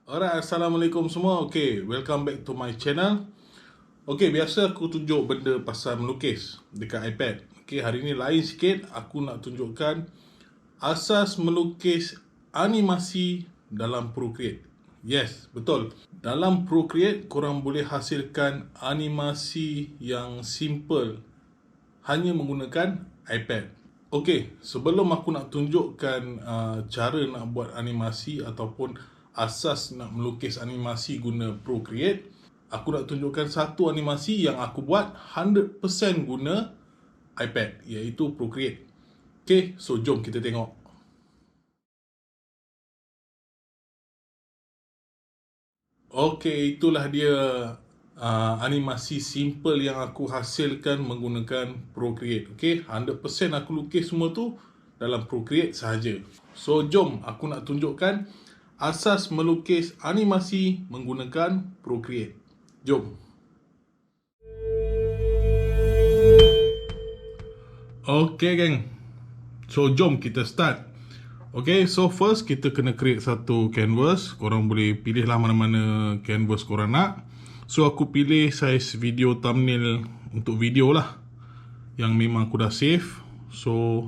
Alright, Assalamualaikum semua. Okay, welcome back to my channel. Okay, biasa aku tunjuk benda pasal melukis dekat iPad. Okay, hari ni lain sikit. Aku nak tunjukkan asas melukis animasi dalam Procreate. Yes, betul. Dalam Procreate, korang boleh hasilkan animasi yang simple hanya menggunakan iPad. Okay, sebelum aku nak tunjukkan cara nak buat animasi ataupun asas nak melukis animasi guna Procreate, aku nak tunjukkan satu animasi yang aku buat 100% guna iPad, iaitu Procreate. Okay, so jom kita tengok. Okay, itulah dia animasi simple yang aku hasilkan menggunakan Procreate. Okay, 100% aku lukis semua tu dalam Procreate sahaja. So jom aku nak tunjukkan asas melukis animasi menggunakan Procreate. Jom. Okay geng, so jom kita start. Okay, so first kita kena create satu canvas. Korang boleh pilih lah mana-mana canvas korang nak. So aku pilih size video thumbnail untuk video lah, yang memang aku dah save. So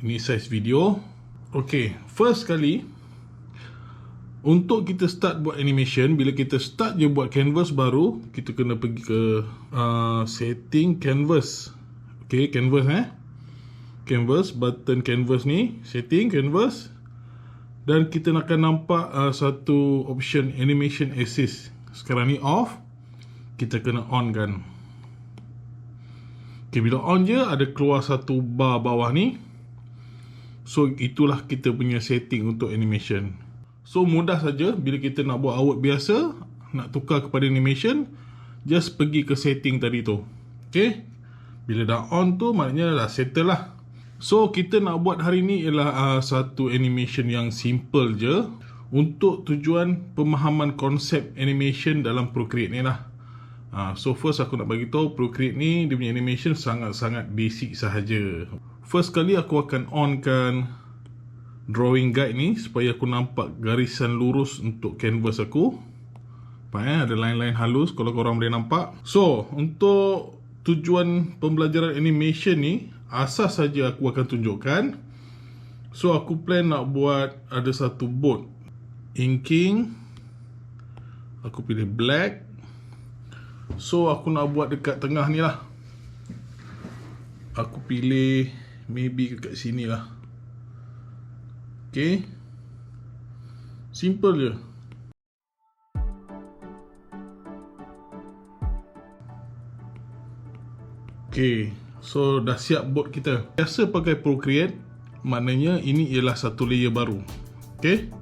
ini size video. Okay, first kali untuk kita start buat animation, bila kita start je buat canvas baru, kita kena pergi ke setting canvas. Okay, canvas canvas, button canvas ni, setting canvas, dan kita akan nampak satu option animation assist. Sekarang ni off, kita kena on kan. Okay, bila on je ada keluar satu bar bawah ni. So itulah kita punya setting untuk animation. So mudah saja, bila kita nak buat award biasa, nak tukar kepada animation, just pergi ke setting tadi tu. Okay, bila dah on tu maknanya dah settle lah. So kita nak buat hari ni ialah satu animation yang simple je, untuk tujuan pemahaman konsep animation dalam Procreate ni lah. So first aku nak bagi tahu Procreate ni dia punya animation sangat-sangat basic sahaja. First kali aku akan onkan drawing guide ni supaya aku nampak garisan lurus untuk canvas aku. Ada line-line halus kalau korang boleh nampak. So untuk tujuan pembelajaran animation ni, asas saja aku akan tunjukkan. So aku plan nak buat ada satu board inking. Aku pilih black. So aku nak buat dekat tengah ni lah. Aku pilih maybe kat sini lah. Okay, simple je. Okay, so dah siap board kita. Biasa pakai Procreate, maknanya ini ialah satu layer baru. Okay,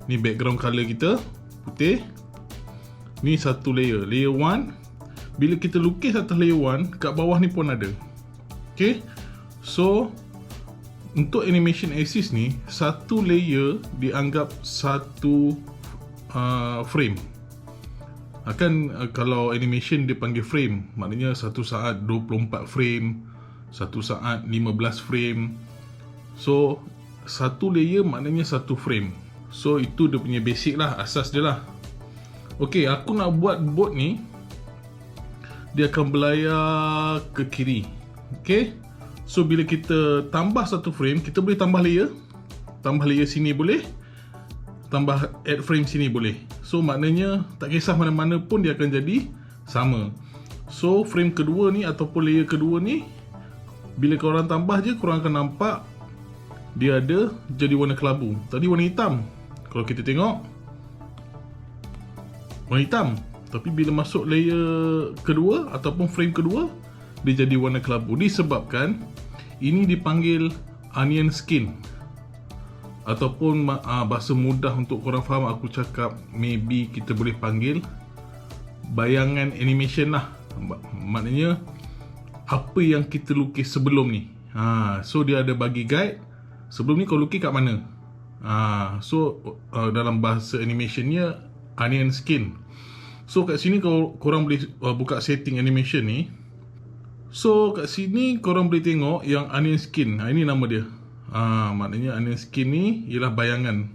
ni background color kita putih. Ni satu layer, layer 1. Bila kita lukis atas layer 1, kat bawah ni pun ada. Okay, so untuk animation assist ni, satu layer dianggap satu frame. Kalau animation dia panggil frame, maknanya satu saat 24 frame, satu saat 15 frame. So satu layer maknanya satu frame. So itu dia punya basic lah, asas dia lah. Ok, aku nak buat board ni, dia akan berlayar ke kiri. Ok, so bila kita tambah satu frame, kita boleh tambah layer. Tambah layer sini boleh, tambah add frame sini boleh. So maknanya tak kisah mana-mana pun dia akan jadi sama. So frame kedua ni ataupun layer kedua ni, bila korang tambah je, korang akan nampak dia ada jadi warna kelabu. Tadi warna hitam, kalau kita tengok warna hitam. Tapi bila masuk layer kedua ataupun frame kedua, dia jadi warna kelabu. Disebabkan ini dipanggil onion skin, ataupun bahasa mudah untuk korang faham aku cakap, maybe kita boleh panggil bayangan animation lah. Maknanya apa yang kita lukis sebelum ni. So dia ada bagi guide. Sebelum ni kau lukis kat mana. So dalam bahasa animationnya onion skin. So kat sini korang boleh buka setting animation ni. So kat sini korang boleh tengok yang onion skin. Ini nama dia. Maknanya onion skin ni ialah bayangan.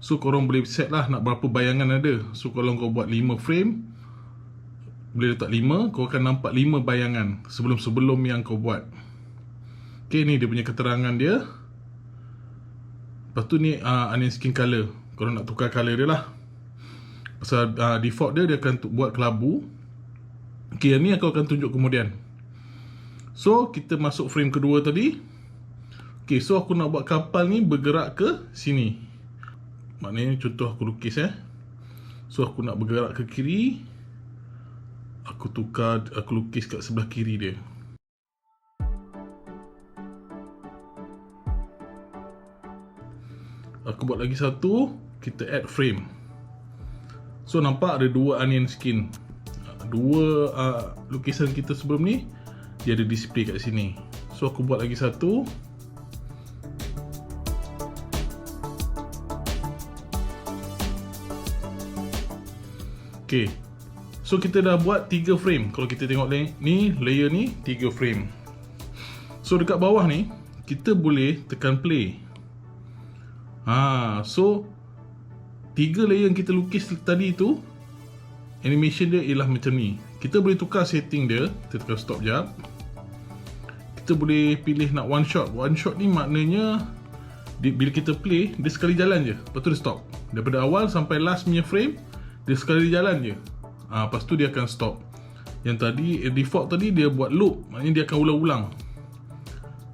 So korang boleh set lah nak berapa bayangan ada. So kalau kau buat 5 frame, boleh letak 5, kau akan nampak 5 bayangan sebelum-sebelum yang kau buat. Okay, ni dia punya keterangan dia. Lepas tu ni onion skin color. Korang nak tukar color dia lah. Pasal default dia akan buat kelabu. Okay, yang ni aku akan tunjuk kemudian. So kita masuk frame kedua tadi. Okay, so aku nak buat kapal ni bergerak ke sini. Maknanya contoh aku lukis So aku nak bergerak ke kiri, aku lukis kat sebelah kiri dia. Aku buat lagi satu, kita add frame. So nampak ada dua onion skin. Dua lukisan kita sebelum ni, dia ada display kat sini. So aku buat lagi satu. Okay, so kita dah buat 3 frame. Kalau kita tengok ni, layer ni 3 frame. So dekat bawah ni, kita boleh tekan play. So 3 layer yang kita lukis tadi tu, animation dia ialah macam ni. Kita boleh tukar setting dia. Kita tekan stop jap. Kita boleh pilih nak one shot. One shot ni maknanya bila kita play, dia sekali jalan je, lepas tu dia stop. Daripada awal sampai last punya frame, dia sekali jalan je. Lepas tu dia akan stop. Yang tadi default tadi dia buat loop, maknanya dia akan ulang-ulang.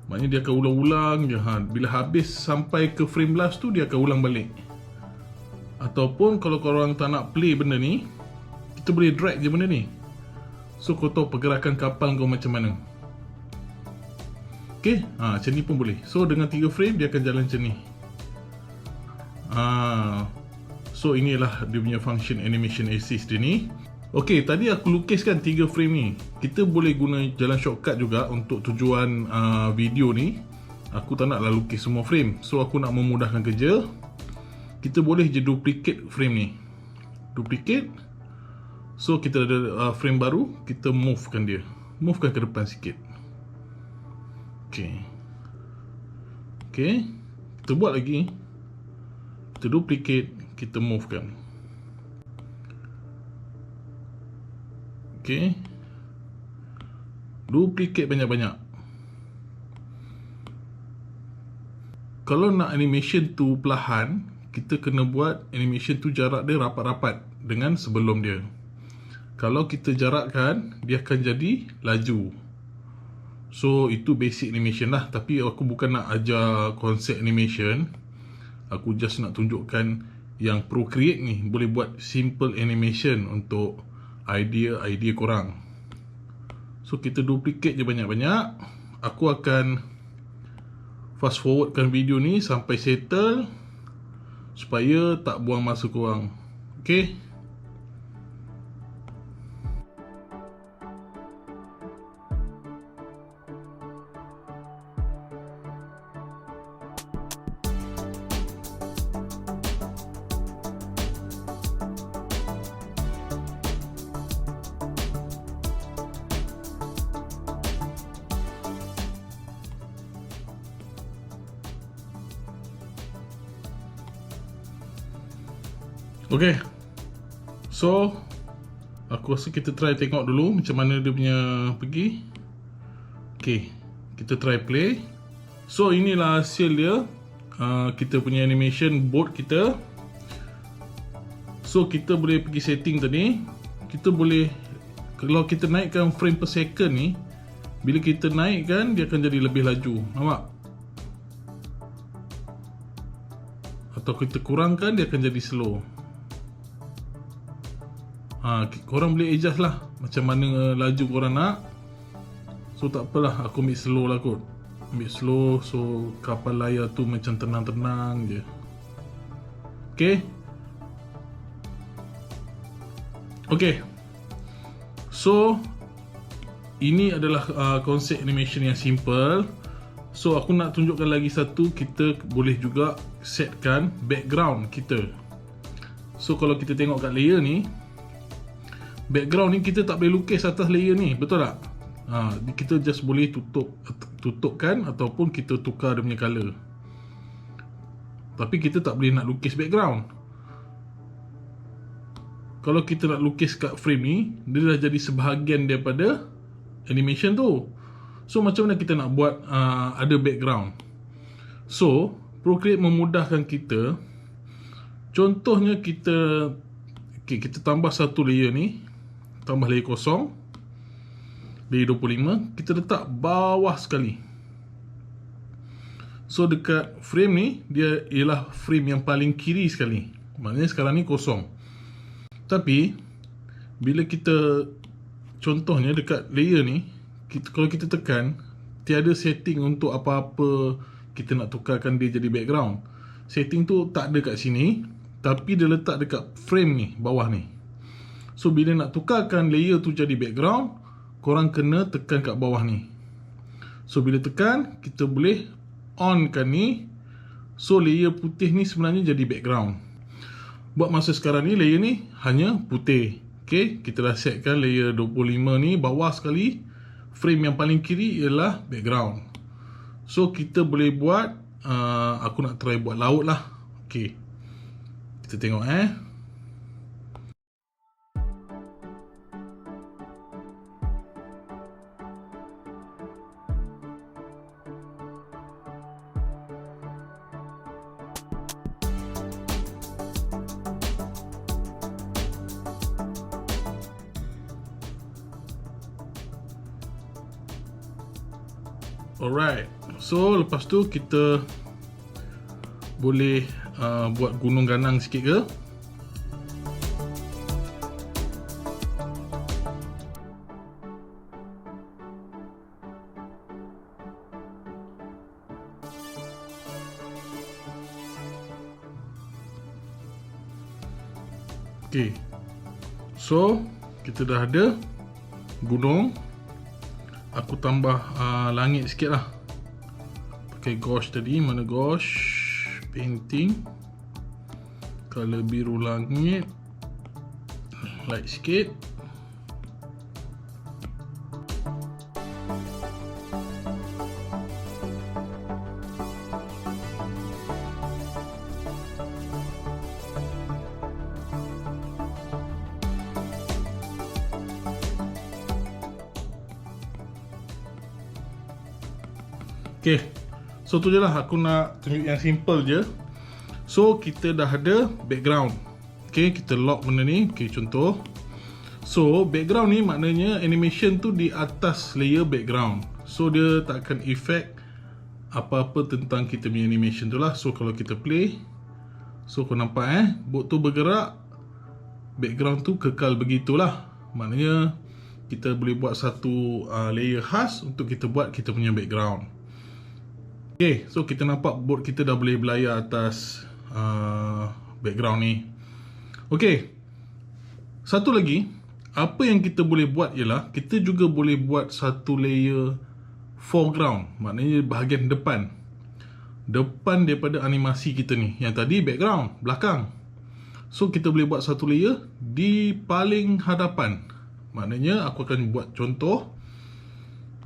Maknanya dia akan ulang-ulang je. Bila habis sampai ke frame last tu, dia akan ulang balik. Ataupun kalau korang tak nak play benda ni, kita boleh drag je benda ni. So kau tahu pergerakan kapal kau macam mana. Okay, macam ni pun boleh. So dengan 3 frame dia akan jalan macam ni. So inilah dia punya function animation assist dia ni. Okay, tadi aku lukiskan 3 frame ni. Kita boleh guna jalan shortcut juga untuk tujuan video ni. Aku tak naklah lukis semua frame. So aku nak memudahkan kerja, kita boleh je duplicate frame ni. Duplicate. So kita ada frame baru, kita movekan dia. Movekan ke depan sikit. Okay. Okay, kita buat lagi. Kita duplicate, kita movekan. Okay, duplicate banyak-banyak. Kalau nak animation tu perlahan, kita kena buat animation tu jarak dia rapat-rapat dengan sebelum dia. Kalau kita jarakkan, dia akan jadi laju. So itu basic animation lah. Tapi aku bukan nak ajar konsep animation. Aku just nak tunjukkan yang Procreate ni boleh buat simple animation untuk idea korang. So kita duplicate je banyak-banyak. Aku akan fast forwardkan video ni sampai settle supaya tak buang masa korang. Okay, okay. So aku rasa kita try tengok dulu macam mana dia punya pergi. Okay, kita try play. So inilah hasil dia. Kita punya animation board kita. So kita boleh pergi setting tadi. Kita boleh, kalau kita naikkan frame per second ni, bila kita naikkan dia akan jadi lebih laju. Nampak? Atau kita kurangkan dia akan jadi slow. Korang boleh adjust lah macam mana laju korang nak. So tak apalah, aku ambil slow lah kot. Ambil slow, so kapal layar tu macam tenang-tenang je. Okay. Okay, so ini adalah konsep animation yang simple. So aku nak tunjukkan lagi satu. Kita boleh juga setkan background kita. So kalau kita tengok kat layer ni, background ni kita tak boleh lukis atas layer ni, betul tak? Kita just boleh tutupkan ataupun kita tukar dia punya color. Tapi kita tak boleh nak lukis background. Kalau kita nak lukis kat frame ni, dia dah jadi sebahagian daripada animation tu. So macam mana kita nak buat ada background? So Procreate memudahkan kita. Contohnya kita tambah satu layer ni, tambah layer kosong, layer 25, kita letak bawah sekali. So dekat frame ni, dia ialah frame yang paling kiri sekali. Maknanya sekarang ni kosong. Tapi bila kita, contohnya dekat layer ni, kalau kita tekan, tiada setting untuk apa-apa kita nak tukarkan dia jadi background. Setting tu tak ada kat sini, tapi dia letak dekat frame ni, bawah ni. So bila nak tukarkan layer tu jadi background, korang kena tekan kat bawah ni. So bila tekan, kita boleh on kan ni. So layer putih ni sebenarnya jadi background. Buat masa sekarang ni, layer ni hanya putih. Okay, kita dah setkan layer 25 ni bawah sekali. Frame yang paling kiri ialah background. So kita boleh buat, aku nak try buat laut lah. Okay, kita tengok Alright, so lepas tu kita boleh buat gunung ganang sikit ke. Okay, so kita dah ada gunung. Aku tambah langit sikit lah, pakai gouache tadi. Mana gouache? Painting, color biru langit, light sikit. Okay, so tu je lah, aku nak tunjuk yang simple je. So kita dah ada background. Okay, kita lock benda ni. Okay, contoh. So background ni maknanya animation tu di atas layer background. So dia tak akan effect apa-apa tentang kita punya animation tu lah. So kalau kita play, so kau nampak boat tu bergerak, background tu kekal begitulah. Maknanya kita boleh buat satu layer khas untuk kita buat kita punya background. Okay, so kita nampak boat kita dah boleh berlayar atas background ni. Okay, satu lagi, apa yang kita boleh buat ialah kita juga boleh buat satu layer foreground. Maknanya bahagian depan daripada animasi kita ni. Yang tadi background, belakang. So kita boleh buat satu layer di paling hadapan. Maknanya aku akan buat contoh.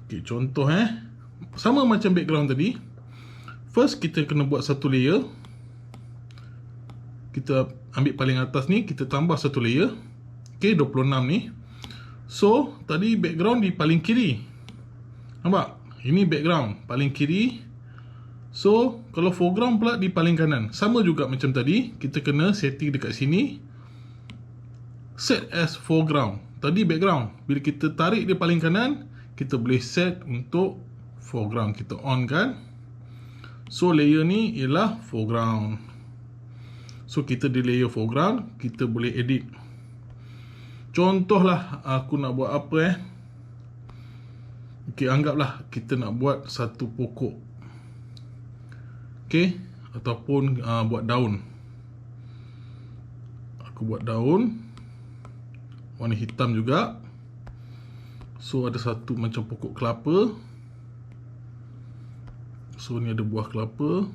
Okay, contoh sama macam background tadi. First kita kena buat satu layer. Kita ambil paling atas ni, kita tambah satu layer. Okay, 26 ni. So tadi background di paling kiri. Nampak? Ini background paling kiri. So kalau foreground pula di paling kanan. Sama juga macam tadi, kita kena setting dekat sini, set as foreground. Tadi background, bila kita tarik dia paling kanan, kita boleh set untuk foreground. Kita on kan. So layer ni ialah foreground. So kita di layer foreground, kita boleh edit. Contohlah aku nak buat apa Okay, anggaplah kita nak buat satu pokok. Okay, ataupun buat daun. Aku buat daun warna hitam juga. So ada satu macam pokok kelapa. So ni ada buah kelapa.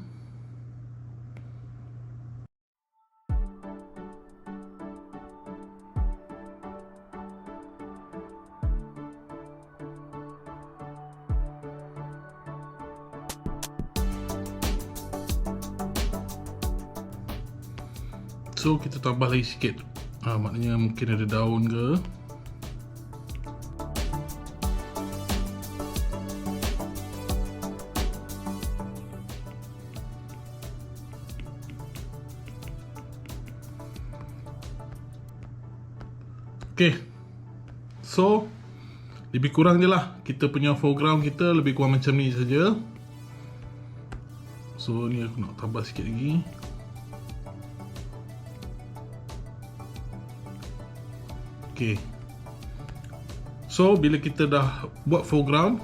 So kita tambah lagi sikit. Maknanya mungkin ada daun ke. Okay, so lebih kurang je lah. Kita punya foreground kita lebih kurang macam ni saja. So ni aku nak tambah sikit lagi. Okay, so bila kita dah buat foreground,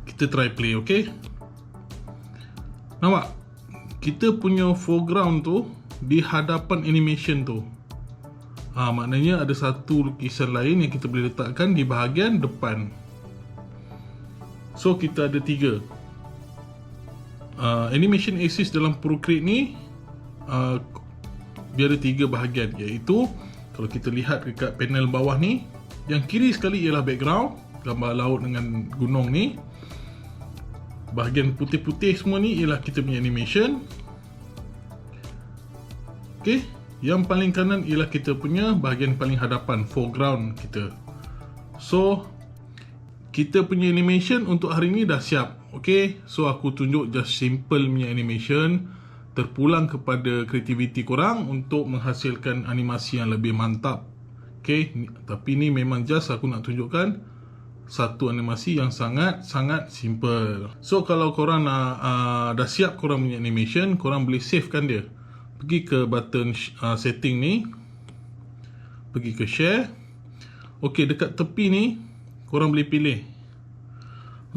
kita try play. Okay, nampak? Kita punya foreground tu di hadapan animation tu. Maknanya ada satu lukisan lain yang kita boleh letakkan di bahagian depan. So kita ada 3 animation axis dalam Procreate ni. Dia ada 3 bahagian, iaitu kalau kita lihat dekat panel bawah ni, yang kiri sekali ialah background, gambar laut dengan gunung ni. Bahagian putih-putih semua ni ialah kita punya animation. Okay, yang paling kanan ialah kita punya bahagian paling hadapan, foreground kita. So kita punya animation untuk hari ni dah siap. Okay, so aku tunjuk just simple punya animation, terpulang kepada kreativiti korang untuk menghasilkan animasi yang lebih mantap. Okay, tapi ni memang just aku nak tunjukkan satu animasi yang sangat-sangat simple. So kalau korang nak dah siap korang punya animation, korang boleh savekan dia. Pergi ke button setting ni, pergi ke share. Ok, dekat tepi ni korang boleh pilih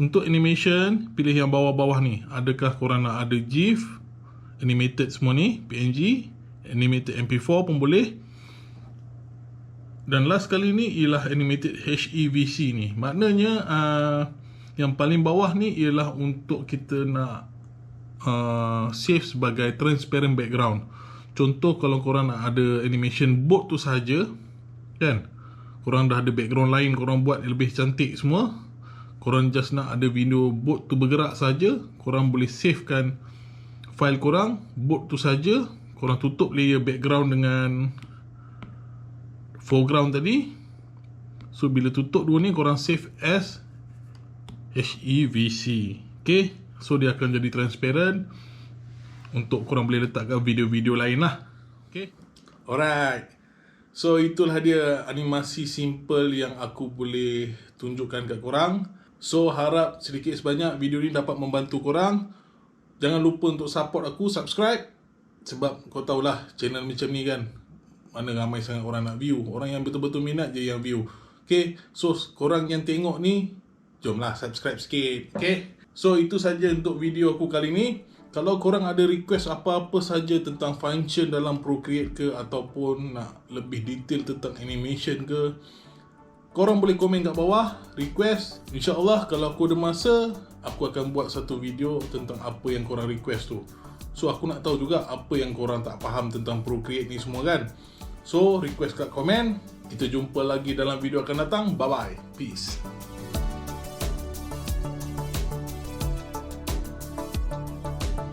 untuk animation, pilih yang bawah-bawah ni. Adakah korang nak ada GIF, animated semua ni, PNG, animated MP4 pun boleh. Dan last kali ni ialah animated HEVC ni. Maknanya yang paling bawah ni ialah untuk kita nak save sebagai transparent background. Contoh kalau korang nak ada animation boat tu saja, kan, korang dah ada background lain, korang buat lebih cantik semua, korang just nak ada video boat tu bergerak saja, korang boleh savekan file korang boat tu saja, korang tutup layer background dengan foreground tadi. So bila tutup dua ni, korang save as HEVC. Okay, so dia akan jadi transparent untuk korang boleh letakkan video-video lain lah. Okay, alright. So itulah dia animasi simple yang aku boleh tunjukkan kat korang. So harap sedikit sebanyak video ni dapat membantu korang. Jangan lupa untuk support aku, subscribe. Sebab kau tahulah channel macam ni kan, mana ramai sangat orang nak view. Orang yang betul-betul minat je yang view. Okay, so korang yang tengok ni, jomlah subscribe sikit. Okay, so itu saja untuk video aku kali ni. Kalau korang ada request apa-apa saja tentang function dalam Procreate ke, ataupun nak lebih detail tentang animation ke, korang boleh komen kat bawah, request. InsyaAllah kalau aku ada masa, aku akan buat satu video tentang apa yang korang request tu. So aku nak tahu juga apa yang korang tak faham tentang Procreate ni semua kan. So request kat komen. Kita jumpa lagi dalam video akan datang. Bye bye. Peace.